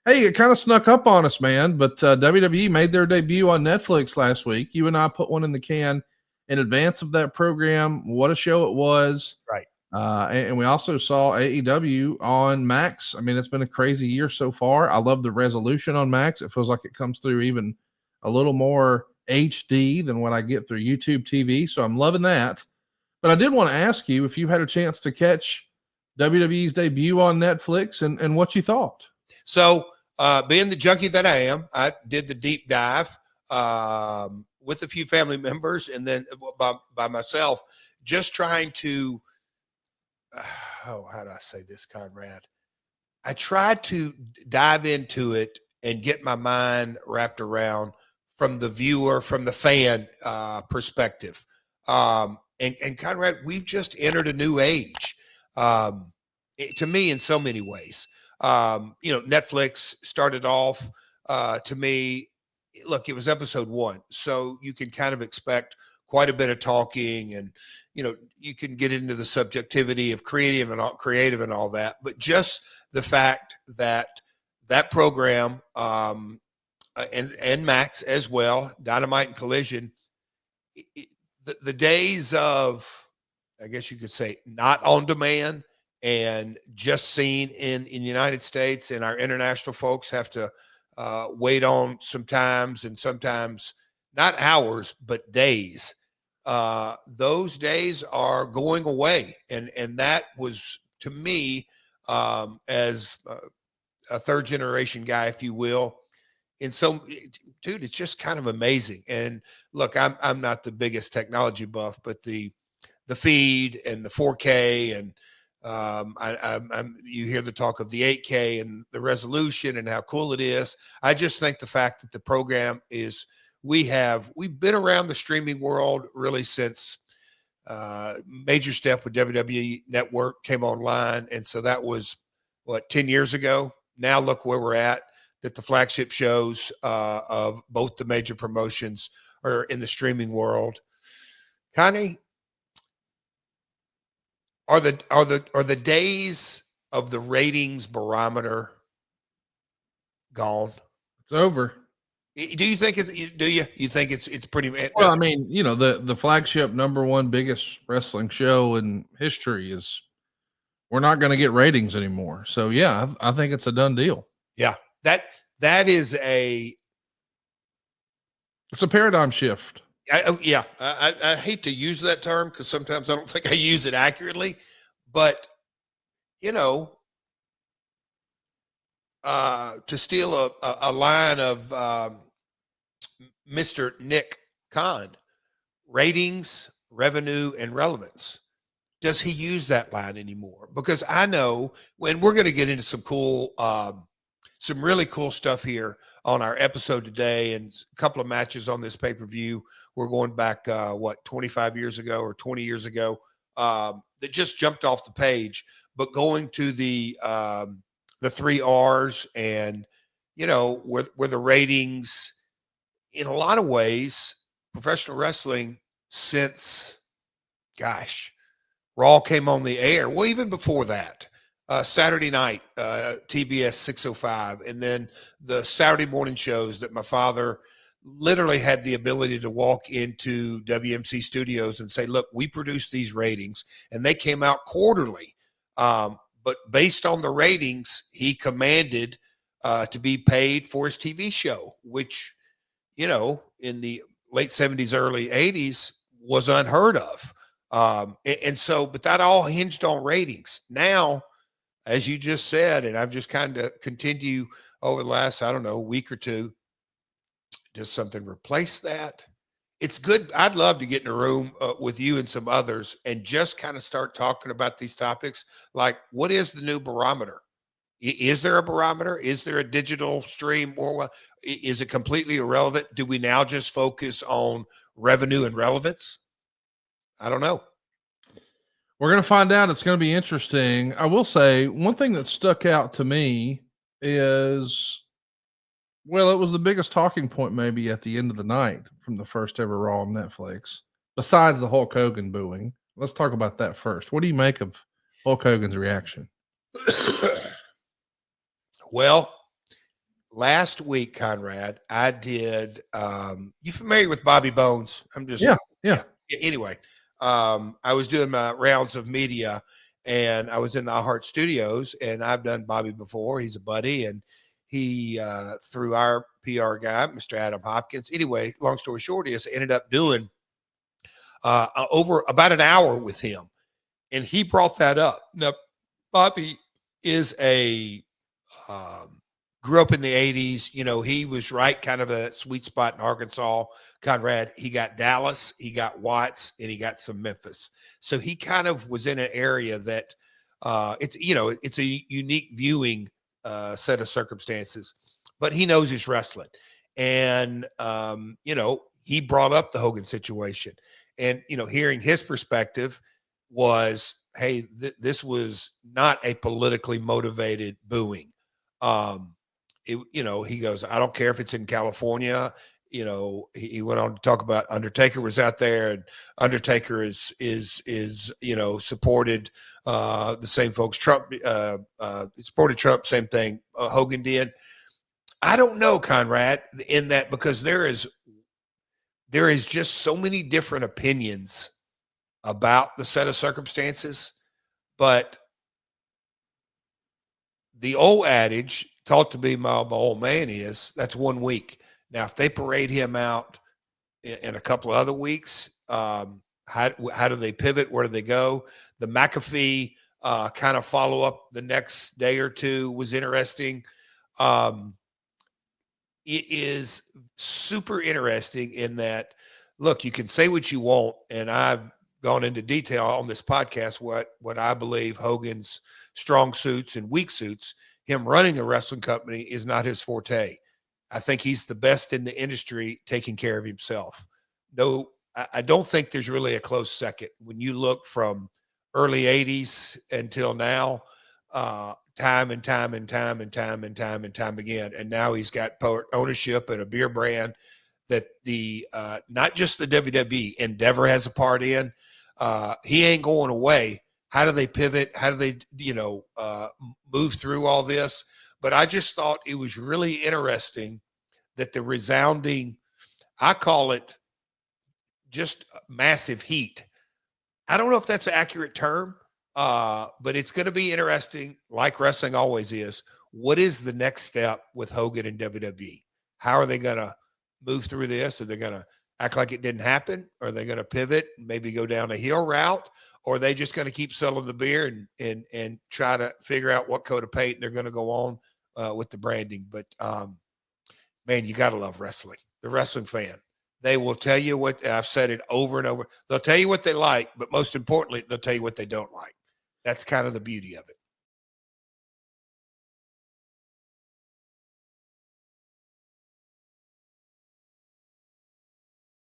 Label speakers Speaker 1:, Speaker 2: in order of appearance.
Speaker 1: Hey, it kind of snuck up on us, man, but WWE made their debut on Netflix last week. You and I put one in the can in advance of that program. What a show it was.
Speaker 2: Right.
Speaker 1: And we also saw AEW on Max. I mean, it's been a crazy year so far. I love the resolution on Max. It feels like it comes through even a little more HD than what I get through YouTube TV. So I'm loving that. But I did want to ask you if you had a chance to catch WWE's debut on Netflix and what you thought.
Speaker 2: So, being the junkie that I am, I did the deep dive with a few family members and then by myself, just trying to, how do I say this, Conrad? I tried to dive into it and get my mind wrapped around from the viewer, from the fan perspective. And Conrad, we've just entered a new age to me in so many ways. Netflix started off to me, look, it was episode 1. So you can kind of expect quite a bit of talking and, you can get into the subjectivity of creative and all that. But just the fact that program and Max as well, Dynamite and Collision, the days of, I guess you could say, not on demand and just seen in the United States, and our international folks have to wait on sometimes, and sometimes not hours, but days. Those days are going away. And that was, to me, as a third generation guy, if you will. And so, dude, it's just kind of amazing. And look, I'm not the biggest technology buff, but the feed and the 4K and you hear the talk of the 8K and the resolution and how cool it is. I just think the fact that the program is, we've been around the streaming world really since major step with WWE Network came online. And so that was 10 years ago. Now look where we're at, that the flagship shows of both the major promotions are in the streaming world. Connie, are the days of the ratings barometer gone?
Speaker 1: It's over.
Speaker 2: Do you think you think it's pretty?
Speaker 1: Well, I mean, the flagship number one biggest wrestling show in history is, we're not going to get ratings anymore. So yeah, I think it's a done deal.
Speaker 2: Yeah, that is
Speaker 1: it's a paradigm shift.
Speaker 2: I hate to use that term because sometimes I don't think I use it accurately, but to steal a line of Mr. Nick Khan, ratings, revenue, and relevance. Does he use that line anymore? Because I know when we're going to get into some really cool stuff here on our episode today, and a couple of matches on this pay-per-view. We're going back, 25 years ago or 20 years ago, that just jumped off the page, but going to the 3 R's and, where the ratings, in a lot of ways, professional wrestling since, Raw came on the air. Well, even before that, Saturday night, TBS 605, and then the Saturday morning shows that my father literally had the ability to walk into WMC studios and say, look, we produce these ratings, and they came out quarterly. But based on the ratings, he commanded to be paid for his TV show, which, in the late 70s, early 80s was unheard of. But that all hinged on ratings. Now, as you just said, and I've just kind of continue over the last, week or two, does something replace that? It's good. I'd love to get in a room with you and some others and just kind of start talking about these topics. Like, what is the new barometer? Is there a barometer? Is there a digital stream? Or is it completely irrelevant? Do we now just focus on revenue and relevance? I don't know.
Speaker 1: We're going to find out. It's going to be interesting. I will say one thing that stuck out to me is, well, it was the biggest talking point maybe at the end of the night from the first ever Raw on Netflix, besides the Hulk Hogan booing. Let's talk about that first. What do you make of Hulk Hogan's reaction?
Speaker 2: Well, last week, Conrad, I did, you familiar with Bobby Bones? I'm just,
Speaker 1: yeah.
Speaker 2: Anyway, I was doing my rounds of media, and I was in the iHeart Studios, and I've done Bobby before. He's a buddy, and he, through our PR guy, Mr. Adam Hopkins. Anyway, long story short is, ended up doing over about an hour with him, and he brought that up. Now, Bobby is grew up in the 80s. You know, he was right kind of a sweet spot in Arkansas. Conrad, he got Dallas, he got Watts, and he got some Memphis. So he kind of was in an area that it's a unique viewing set of circumstances, but he knows his wrestling. And, he brought up the Hogan situation, and, hearing his perspective was, hey, this was not a politically motivated booing. He goes, I don't care if it's in California. He went on to talk about Undertaker was out there, and Undertaker is supported the same folks. Trump supported Trump, same thing Hogan did. I don't know, Conrad, in that, because there is just so many different opinions about the set of circumstances, but the old adage, taught to be my old man, is that's 1 week. Now, if they parade him out in a couple of other weeks, how do they pivot? Where do they go? The McAfee kind of follow up the next day or two was interesting. It is super interesting in that, look, you can say what you want, and I've gone into detail on this podcast what I believe Hogan's strong suits and weak suits. Him running a wrestling company is not his forte. I think he's the best in the industry taking care of himself. No, I don't think there's really a close second. When you look from early 80s until now, time and time again. And now he's got ownership at a beer brand that not just the WWE, Endeavor has a part in. He ain't going away. How do they pivot? How do they, move through all this? But I just thought it was really interesting that the resounding, I call it just massive heat. I don't know if that's an accurate term, but it's going to be interesting, like wrestling always is. What is the next step with Hogan and WWE? How are they going to move through this? Are they going to act like it didn't happen? Are they going to pivot, maybe go down a heel route? Or are they just going to keep selling the beer and try to figure out what coat of paint they're going to go on with the branding? But, man, you got to love wrestling. The wrestling fan. They will tell you what, I've said it over and over. They'll tell you what they like, but most importantly, they'll tell you what they don't like. That's kind of the beauty of it.